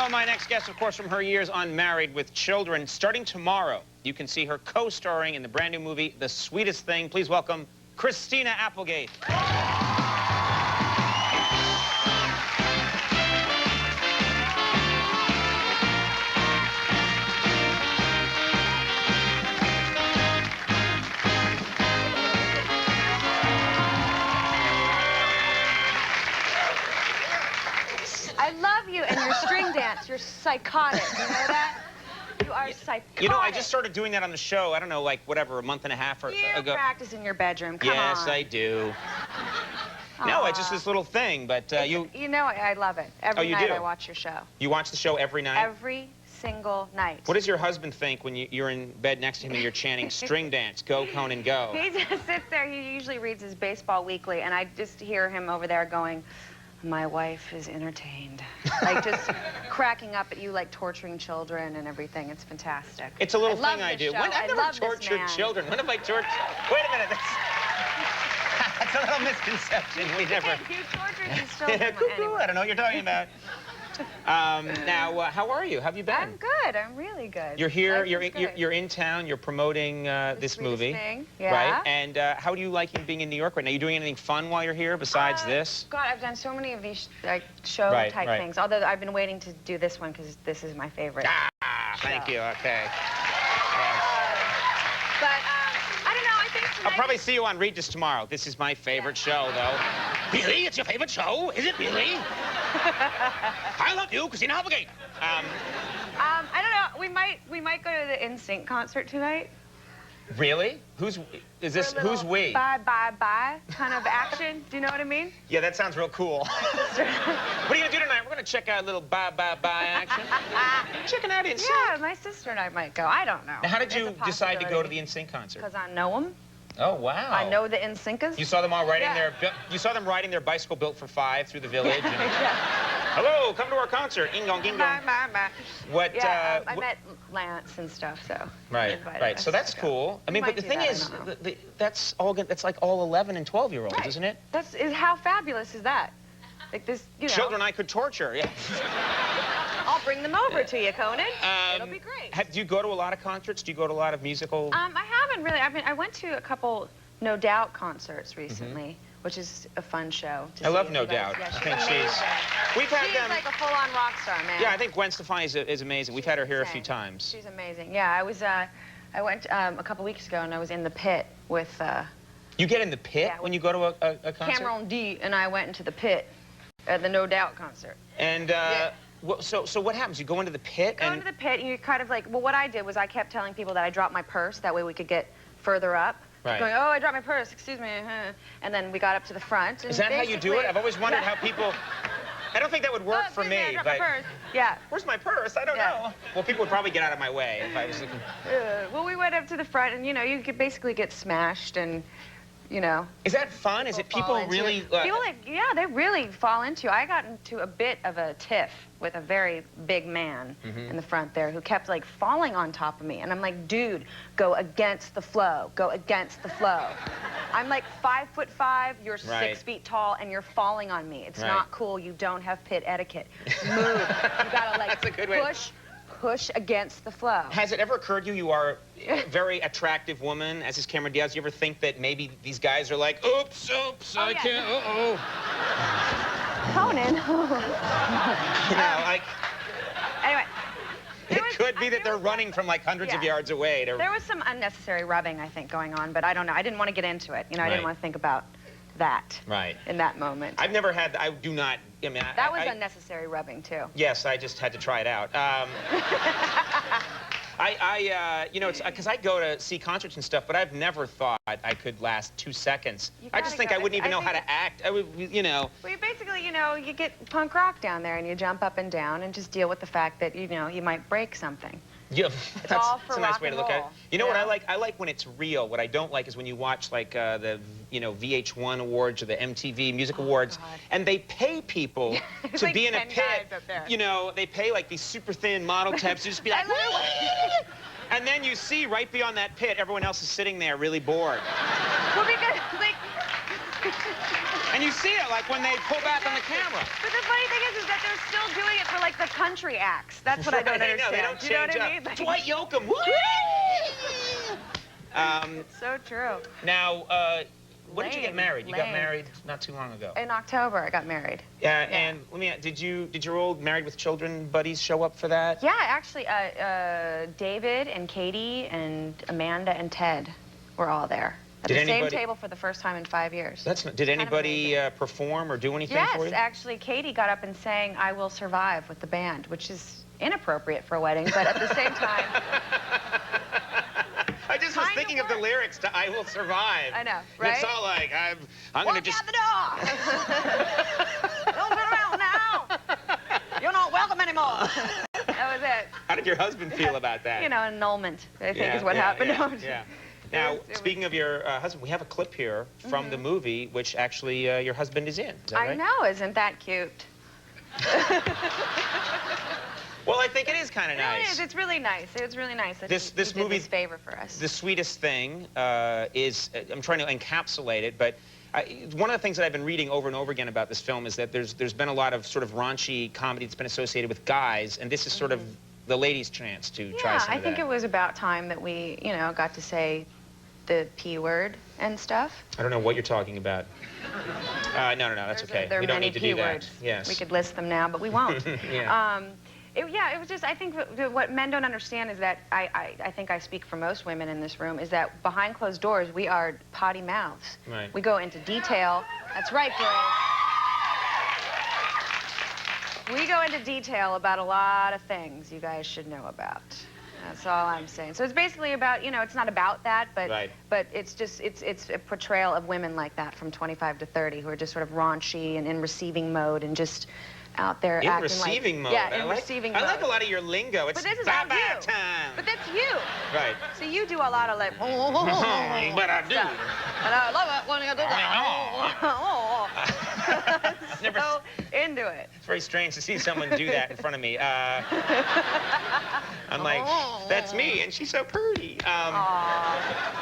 Well, my next guest, of course, from her years on Married with Children. Starting tomorrow, you can see her co-starring in the brand new movie, The Sweetest Thing. Please welcome Christina Applegate. I love you and your string dance. You're psychotic. You know that? You are psychotic. You know, I just started doing that on the show, I don't know, like, whatever, a month and a half ago. You practice in your bedroom. Come on. Yes, I do. No, it's just this little thing, but you... You know, I love it. Every night do? I watch your show. You watch the show every night? Every single night. What does your husband think when you're in bed next to him and you're chanting string dance, go, Conan, go? He just sits there. He usually reads his Baseball Weekly, and I just hear him over there going, my wife is entertained. Like, just cracking up at you, like torturing children and everything. It's fantastic. It's a little thing I do. I've never tortured children. When have I tortured? Wait a minute. That's a little misconception. We never... You tortured these children. Cuckoo, I don't know what you're talking about. Now, how are you? How have you been? I'm good. I'm really good. You're here. You're in town. You're promoting this movie, Thing. Yeah. right? And how do you like being in New York right now? Are you doing anything fun while you're here besides this? God, I've done so many of these like show type things. Although I've been waiting to do this one because this is my favorite. Thank you. Okay. But I don't know. I think tonight... I'll probably see you on Regis tomorrow. This is my favorite show, though. Really? It's your favorite show? Is it really? I love you, Christina Applegate. I don't know. We might go to the NSYNC concert tonight. Really? Who's we? Bye, bye, bye kind of action. Do you know what I mean? Yeah, that sounds real cool. What are you gonna do tonight? We're gonna check out a little bye, bye, bye action. Checking out NSYNC. Yeah, my sister and I might go. I don't know. Now, how did you decide to go to the NSYNC concert? Because I know them. Oh, wow. I know the NSYNCers. You saw them all riding you saw them riding their bicycle built for 5 through the village? And, hello, come to our concert. Ingong, gingong. What, I met Lance and stuff, so. Right. So that's cool. I mean, but the thing is, that's like all 11 and 12-year-olds, isn't it? How fabulous is that? Like this, you know. Children I could torture, yeah. I'll bring them over to you, Conan. It'll be great. Do you go to a lot of concerts? Do you go to a lot of musical? I haven't really. I went to a couple No Doubt concerts recently, which is a fun show. I love No Doubt. Yeah, I think she's like a full-on rock star, man. Yeah, I think Gwen Stefani is amazing. We've had her here a few times. She's amazing. Yeah, I went a couple weeks ago, and I was in the pit with. You get in the pit when you go to a concert? Cameron D and I went into the pit at the No Doubt concert. And so what happens? You go into the pit into the pit, and you're kind of like, well, what I did was I kept telling people that I dropped my purse. That way we could get further up. Right. Going, oh, I dropped my purse. Excuse me. And then we got up to the front. And is that how you do it? I've always wondered how people. I don't think that would work for me. I dropped my purse. Yeah. Where's my purse? I don't know. Well, people would probably get out of my way if I was looking. Well, we went up to the front, and you know, you could basically get smashed and. You know. Is that fun? Is it people really... yeah, they really fall into you. I got into a bit of a tiff with a very big man in the front there who kept, like, falling on top of me. And I'm like, dude, go against the flow. Go against the flow. I'm like 5'5", you're 6 feet tall, and you're falling on me. It's not cool. You don't have pit etiquette. Move. You gotta, like, push against the flow. Has it ever occurred to you, you are a very attractive woman, as is Cameron Diaz, you ever think that maybe these guys are like, oops, I can't, Conan. You know, like... Anyway. It could be that they're running from like hundreds of yards away. There was some unnecessary rubbing, I think, going on, but I don't know. I didn't want to get into it. You know, I didn't want to think about that in that moment. I've never had, I do not, I mean... That was unnecessary rubbing, too. Yes, I just had to try it out. You know, it's because I go to see concerts and stuff, but I've never thought I could last 2 seconds. I just think I wouldn't even know how to act. I would, you know... Well, you basically, you know, you get punk rock down there and you jump up and down and just deal with the fact that, you know, you might break something. Yeah, that's a nice way to look at it. You know what I like? I like when it's real. What I don't like is when you watch like the VH1 awards or the MTV Music Awards, and they pay people to like be in a pit. You know, they pay like these super thin model types to just be like, and then you see right beyond that pit, everyone else is sitting there really bored. Well, because like. And you see it, like, when they pull back on the camera. But the funny thing is that they're still doing it for, like, the country acts. That's what I don't understand. No, they don't change you know what up. I mean? Like, Dwight Yoakam. it's so true. Now, when did you get married? You got married not too long ago. In October, I got married. Yeah, and let me ask, did your old Married with Children buddies show up for that? Yeah, actually, David and Katie and Amanda and Ted were all there. At the same table for the first time in 5 years. Did anybody perform or do anything for you? Yes, actually, Katie got up and sang "I Will Survive" with the band, which is inappropriate for a wedding, but at the same time... I just was thinking of the lyrics to "I Will Survive." I know, right? It's all like, I'm gonna just... Walk out the door! Don't turn around now! You're not welcome anymore! That was it. How did your husband feel about that? You know, annulment, I think is what happened. Yeah. Now, speaking of your husband, we have a clip here from the movie, which actually your husband is in. Is that right? I know, isn't that cute? Well, I think it is kind of nice. It is. It's really nice. It's really nice that this he did movie, this favor for us. The Sweetest Thing is, I'm trying to encapsulate it, but one of the things that I've been reading over and over again about this film is that there's been a lot of sort of raunchy comedy that's been associated with guys, and this is sort of the ladies' chance to try some of that. I think it was about time that we, you know, got to say the P word and stuff. I don't know what you're talking about. No, that's okay. There are we don't many need to P do that. words. Yes. We could list them now, but we won't. It was just, I think what men don't understand is that, I think I speak for most women in this room, is that behind closed doors, we are potty mouths. Right. We go into detail. That's right, girls. We go into detail about a lot of things you guys should know about. That's all I'm saying. So it's basically about, you know, it's not about that, but it's just, it's a portrayal of women like that from 25 to 30 who are just sort of raunchy and in receiving mode and just out there acting like... In receiving mode. Yeah, in receiving mode. I like a lot of your lingo. It's but this is bye not you. time. But that's you. Right. So you do a lot of like... But I do. And I love it when you do that. Never... So into it. It's very strange to see someone do that in front of me. I'm like, that's me, and she's so pretty.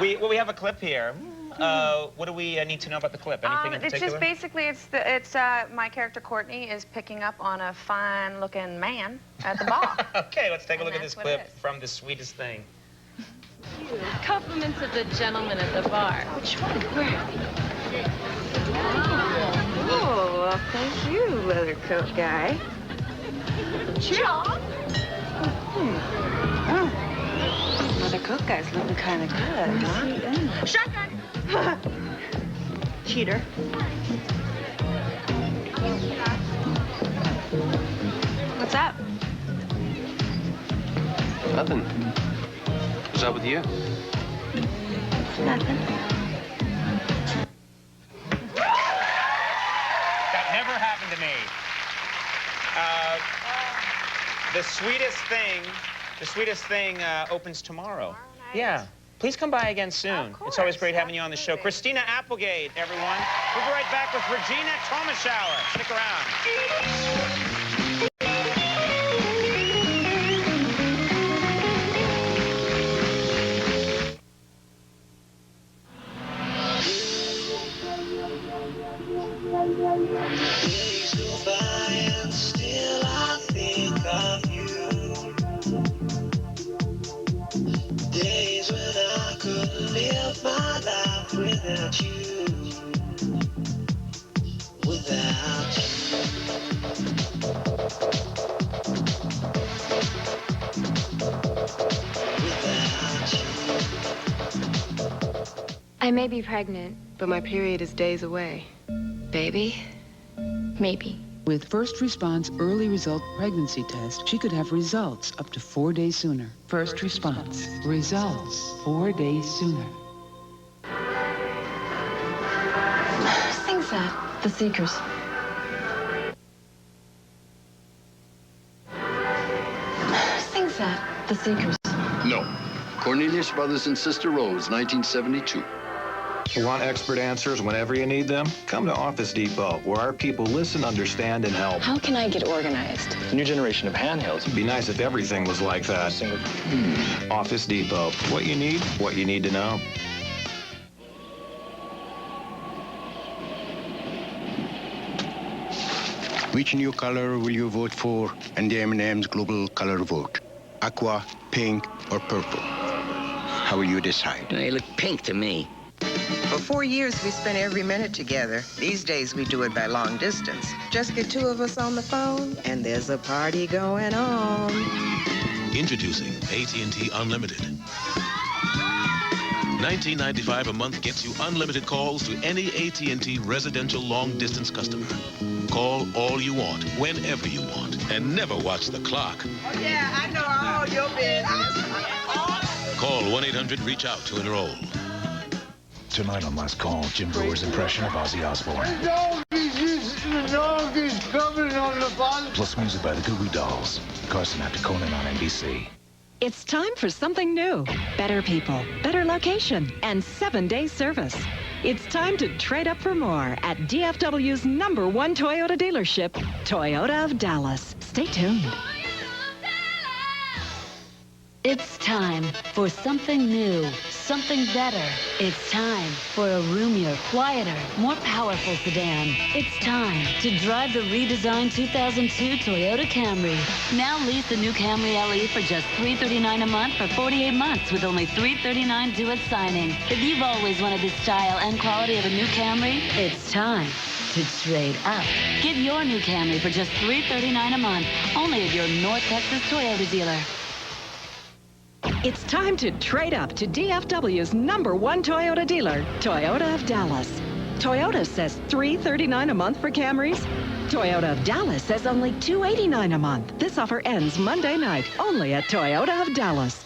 We have a clip here. What do we need to know about the clip? Anything in particular? It's just basically, it's my character Courtney is picking up on a fine-looking man at the bar. Okay, let's take a look at this clip from The Sweetest Thing. Compliments of the gentleman at the bar. Which one? Where? Oh, thank you, leather coat guy. John? Oh. Leather coat guy's looking kind of good, huh? Shotgun! Cheater. What's up? Nothing. What's up with you? Nothing. That never happened to me. The Sweetest Thing opens tomorrow. Yeah. Please come by again soon. It's always great having you on the show. Christina Applegate, everyone. We'll be right back with Regina Thomaschauer. Stick around. Days go by and still I think of you. Days when I couldn't live my life without you. Without you. Without you. I may be pregnant, but my period is days away. Baby? Maybe. With First Response Early Result Pregnancy Test, she could have results up to 4 days sooner. First Response. Results 4 days sooner. Who sings that? The Seekers. Who sings that? The Seekers. No. Cornelius Brothers and Sister Rose, 1972. You want expert answers whenever you need them? Come to Office Depot, where our people listen, understand, and help. How can I get organized? The new generation of handhelds. It'd be nice if everything was like that. Office Depot. What you need to know. Which new color will you vote for in the M&M's global color vote? Aqua, pink, or purple? How will you decide? They look pink to me. For 4 years, we spent every minute together. These days, we do it by long distance. Just get 2 of us on the phone, and there's a party going on. Introducing AT&T Unlimited. $19.95 a month gets you unlimited calls to any AT&T residential long-distance customer. Call all you want, whenever you want, and never watch the clock. Oh, yeah, I know all your business. Call 1-800-REACH-OUT to enroll. Tonight on Last Call, Jim Brewer's impression of Ozzy Osbourne. The dog is coming on the bottom. Plus music by the Goo Goo Dolls. Carson after Conan on NBC. It's time for something new. Better people, better location, and 7-day service. It's time to trade up for more at DFW's #1 Toyota dealership, Toyota of Dallas. Stay tuned. It's time for something new, something better. It's time for a roomier, quieter, more powerful sedan. It's time to drive the redesigned 2002 Toyota Camry. Now lease the new Camry LE for just $339 a month for 48 months with only $339 due at signing. If you've always wanted the style and quality of a new Camry, it's time to trade up. Get your new Camry for just $339 a month, only at your North Texas Toyota dealer. It's time to trade up to DFW's #1 Toyota dealer, Toyota of Dallas. Toyota says $339 a month for Camrys. Toyota of Dallas says only $289 a month. This offer ends Monday night, only at Toyota of Dallas.